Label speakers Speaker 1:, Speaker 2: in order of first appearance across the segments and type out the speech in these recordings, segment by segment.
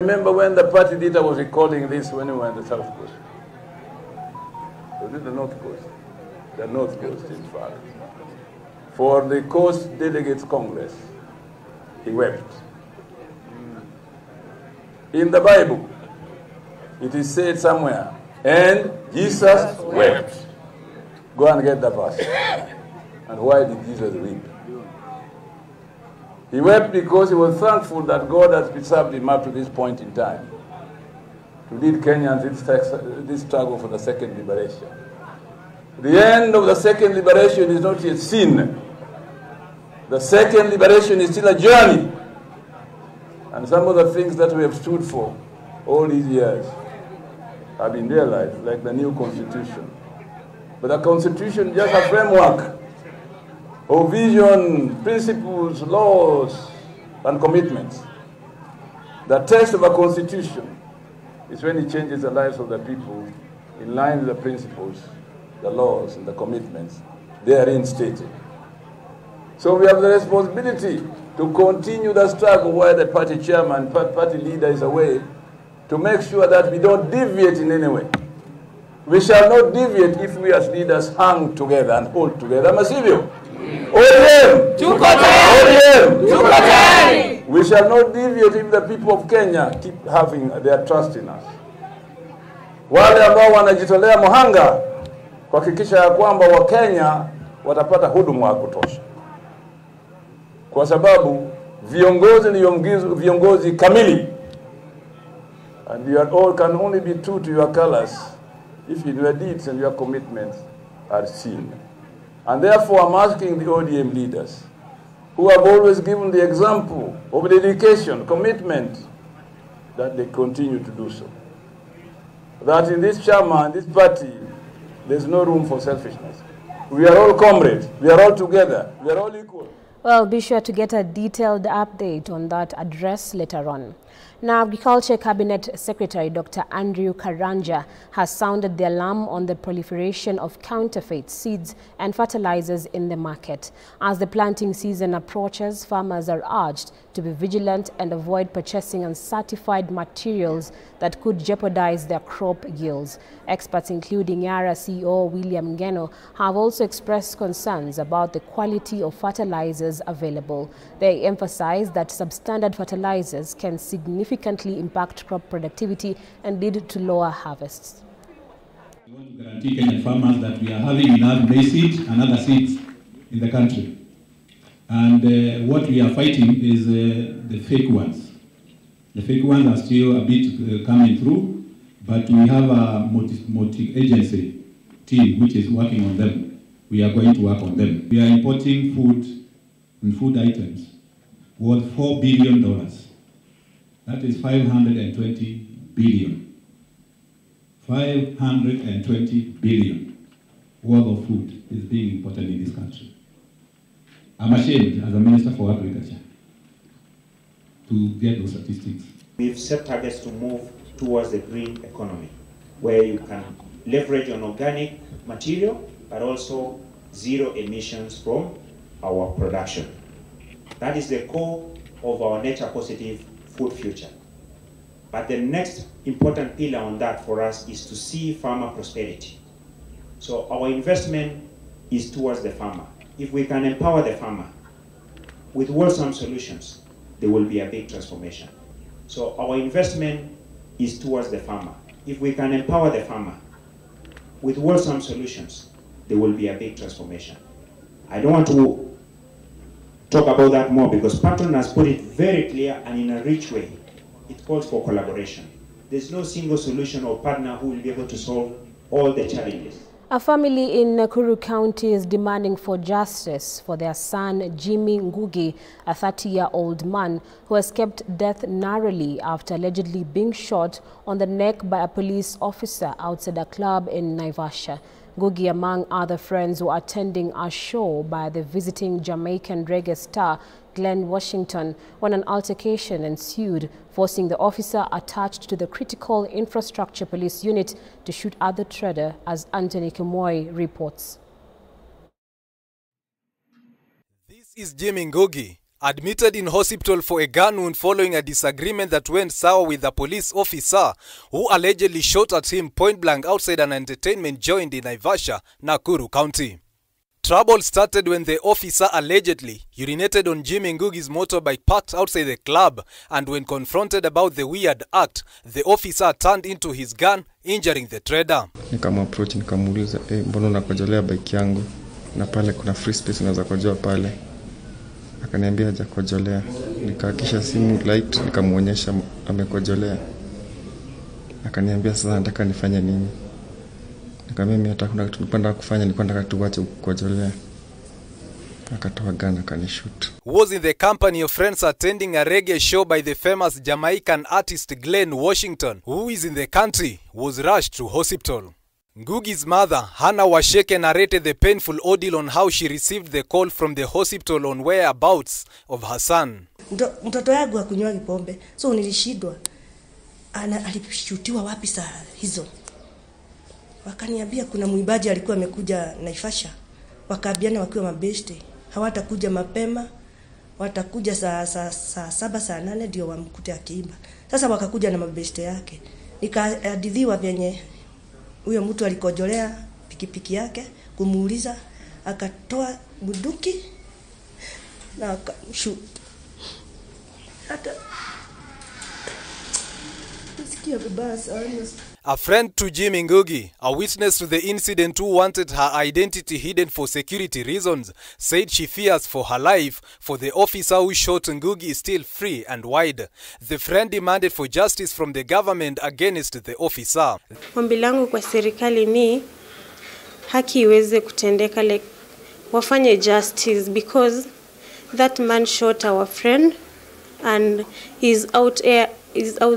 Speaker 1: remember when the party leader was recording this when we were in the South Coast. Was it the North Coast? The North Coast, in fact. For the Coast Delegates Congress, he wept. In the Bible, it is said somewhere, and Jesus wept. Go and get the verse. And why did Jesus weep? He wept because he was thankful that God has preserved him up to this point in time to lead Kenyans in this struggle for the second liberation. The end of the second liberation is not yet seen. The second liberation is still a journey. And some of the things that we have stood for all these years have been realized, like the new constitution. But the constitution is just a framework of vision, principles, laws, and commitments. The test of a constitution is when it changes the lives of the people in line with the principles, the laws, and the commitments therein stated. So we have the responsibility to continue the struggle while the party chairman, party leader is away, to make sure that we don't deviate in any way. We shall not deviate if we as leaders hang together and hold together. Masivyo. ODM! ODM! We shall not deviate if the people of Kenya keep having their trust in us. Wale ambao wanajitolea muhanga kuhakikisha ya kwamba Wakenya watapata huduma ya kutosha. Kwa sababu viongozi ni viongozi kamili. And you all can only be true to your colors if your deeds and your commitments are seen. And therefore, I'm asking the ODM leaders, who have always given the example of dedication, commitment, that they continue to do so. That in this chairman, this party, there's no room for selfishness. We are all comrades. We are all together. We are all equal.
Speaker 2: Well, be sure to get a detailed update on that address later on. Now, Agriculture Cabinet Secretary Dr. Andrew Karanja has sounded the alarm on the proliferation of counterfeit seeds and fertilizers in the market. As the planting season approaches, farmers are urged to be vigilant and avoid purchasing uncertified materials that could jeopardize their crop yields. Experts, including Yara CEO William Ngeno, have also expressed concerns about the quality of fertilizers available. They emphasize that substandard fertilizers can significantly impact crop productivity and lead to lower harvests.
Speaker 3: We want to guarantee Kenyan farmers that we are having enough maize seeds and other seeds in the country. And what we are fighting is the fake ones. The fake ones are still a bit coming through, but we have a multi-agency team which is working on them. We are going to work on them. We are importing food and food items worth $4 billion. That is 520 billion. 520 billion worth of food is being imported in this country. I'm ashamed as a Minister for Agriculture to get those statistics.
Speaker 4: We've set targets to move towards the green economy, where you can leverage on organic material, but also zero emissions from our production. That is the core of our nature positive food future. But the next important pillar on that for us is to see farmer prosperity. So our investment is towards the farmer. If we can empower the farmer with wholesome solutions, there will be a big transformation. So our investment is towards the farmer. If we can empower the farmer with wholesome solutions, there will be a big transformation. I don't want to talk about that more because Patton has put it very clear and in a rich way. It calls for collaboration. There's no single solution or partner who will be able to solve all the challenges.
Speaker 2: A family in Nakuru County is demanding for justice for their son, Jimmy Ngugi, a 30-year-old man who escaped death narrowly after allegedly being shot on the neck by a police officer outside a club in Naivasha. Ngugi, among other friends, were attending a show by the visiting Jamaican reggae star Glenn Washington when an altercation ensued, forcing the officer attached to the Critical Infrastructure Police Unit to shoot at the trader, as Anthony Kimoi reports.
Speaker 5: This is Jimmy Ngugi, Admitted in hospital for a gun wound following a disagreement that went sour with a police officer who allegedly shot at him point blank outside an entertainment joint in Naivasha, Nakuru County. Trouble started when the officer allegedly urinated on Jimmy Ngugi's motorbike parked outside the club, and when confronted about the weird act, the officer turned into his gun, injuring the trader.
Speaker 6: Nikamapproach nikamuuliza, mbona unakojolea bike yangu? Na pale kuna free space unaweza kojoa pale. Akaniambia hajakojolea. Nikahakisha simu light nikamuonyesha amekojolea. Akaniambia sasa nataka nifanye nini? Nikamwambia mimi hata kuna kitu nipenda kufanya, nilikuwa nataka tuache kukojolea. Akatoa gun akanishoot.
Speaker 5: Was in the company of friends attending a reggae show by the famous Jamaican artist Glenn Washington, who is in the country, was rushed to hospital. Ngugi's mother, Hannah Washeke, narrated the painful ordeal on how she received the call from the hospital on whereabouts of her son.
Speaker 7: Mtoto yangu hakunywa pombe, so nilishindwa. Alishutiwa wapi saa hizo? Wakaniambia kuna muibaji alikuwa amekuja Naivasha. Wakaambiana wakiwa mabeste, hawatakuja mapema, watakuja saa 7 saa 8 ndio wamkute akiimba. Sasa wakakuja na mabeste yake. Nikahadithiwa venye huyo mtu alikojolea pikipiki yake, kumuuliza, akatoa bunduki na akamshoot. Hata nisikia vibaya sana.
Speaker 5: A friend to Jimmy Ngugi, a witness to the incident who wanted her identity hidden for security reasons, said she fears for her life, for the officer who shot Ngugi is still free and wide. The friend demanded for justice from the government against the officer.
Speaker 8: Ombi langu kwa serikali ni haki iweze kutendeka, like wafanye justice, because that man shot our friend and is out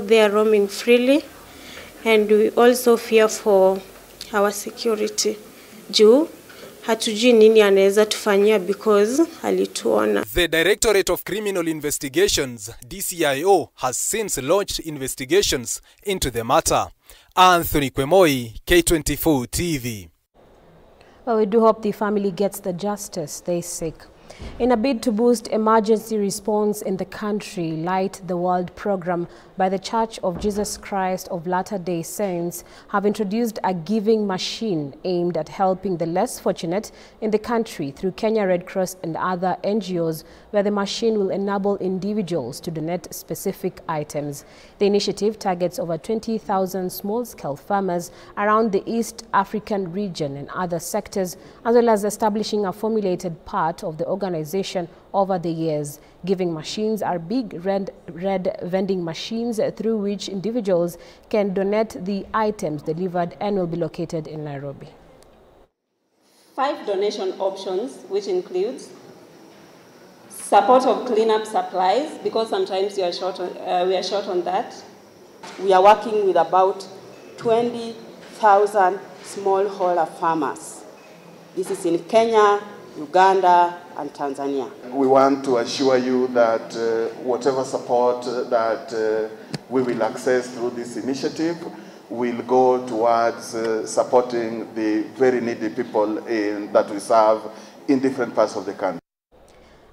Speaker 8: there roaming freely. And we also fear for our security. Juu hatujui nini anaweza tufanyia because alituona.
Speaker 5: The Directorate of Criminal Investigations, DCIO, has since launched investigations into the matter. Anthony Kwemoi, K24 TV.
Speaker 2: Well, we do hope the family gets the justice they seek. In a bid to boost emergency response in the country, Light the World program by the Church of Jesus Christ of Latter-day Saints have introduced a giving machine aimed at helping the less fortunate in the country through Kenya Red Cross and other NGOs, where the machine will enable individuals to donate specific items. The initiative targets over 20,000 small-scale farmers around the East African region and other sectors, as well as establishing a formulated part of the organization over the years. Giving machines are big red vending machines through which individuals can donate the items delivered and will be located in Nairobi.
Speaker 9: 5 donation options, which includes support of cleanup supplies, because sometimes we are short on that. We are working with about 20,000 smallholder farmers. This is in Kenya, Uganda, and Tanzania.
Speaker 10: We want to assure you that whatever support that we will access through this initiative will go towards supporting the very needy people that we serve in different parts of the country.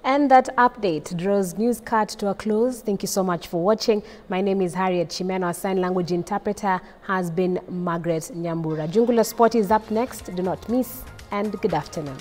Speaker 2: And that update draws Newscast to a close. Thank you so much for watching. My name is Harriet Chimeno. Our sign language interpreter has been Margaret Nyambura. Jungula Sport is up next. Do not miss, and good afternoon.